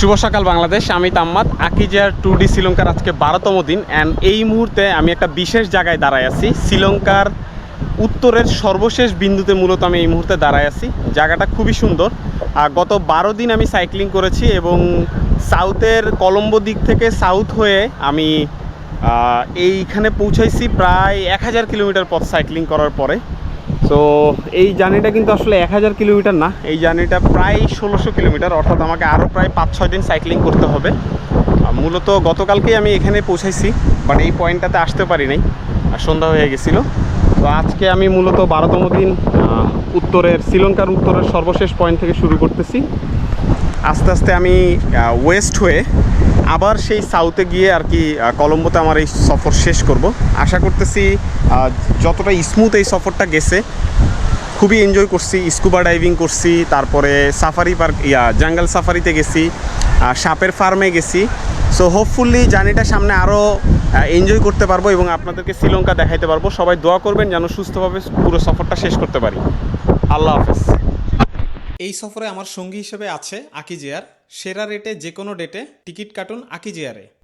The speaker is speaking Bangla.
শুভ সকাল বাংলাদেশ, আমি তাম্মাদ। আকিজার ট্যুর ডি শ্রীলঙ্কার আজকে 12তম দিন অ্যান্ড এই মুহূর্তে আমি একটা বিশেষ জায়গায় দাঁড়ায় আছি। শ্রীলঙ্কার উত্তরের সর্বশেষ বিন্দুতে মূলত আমি এই মুহূর্তে দাঁড়ায় আছি। জায়গাটা খুবই সুন্দর। গত 12 দিন আমি সাইক্লিং করেছি এবং সাউথের কলম্বো দিক থেকে সাউথ হয়ে আমি এইখানে পৌঁছাইছি প্রায় 1000 কিলোমিটার পথ সাইক্লিং করার পরে। তো এই জার্নিটা কিন্তু আসলে 1000 কিলোমিটার না, এই জার্নিটা প্রায় 1600 কিলোমিটার, অর্থাৎ আমাকে আরও প্রায় 5-6 দিন সাইক্লিং করতে হবে। মূলত গতকালকেই আমি এখানে পৌঁছাইছি, বাট এই পয়েন্টটাতে আসতে পারি নাই, সন্ধ্যা হয়ে গেছিলো। তো আজকে আমি মূলত 12তম দিন শ্রীলঙ্কার উত্তরের সর্বশেষ পয়েন্ট থেকে শুরু করতেছি। আস্তে আস্তে আমি ওয়েস্ট হয়ে আবার সেই সাউথে গিয়ে আর কি কলম্বোতে আমার এই সফর শেষ করব। আশা করতেছি যতটা স্মুথ এই সফরটা গেছে, খুবই এনজয় করছি। স্কুবা ডাইভিং করছি, তারপরে সাফারি পার্ক জঙ্গল সাফারিতে গেছি, সাপের ফার্মে গেছি। সো হোপফুলি জার্নিটা সামনে আরও এনজয় করতে পারবো এবং আপনাদেরকে শ্রীলঙ্কা দেখাইতে পারবো। সবাই দোয়া করবেন যেন সুস্থভাবে পুরো সফরটা শেষ করতে পারি। আল্লাহ হাফেজ। এই সফরে আমার সঙ্গী হিসেবে আছে আকিজিয়ার। সেরা রেটে যে কোনো ডেটে টিকিট কাটুন আকিজিয়ারে।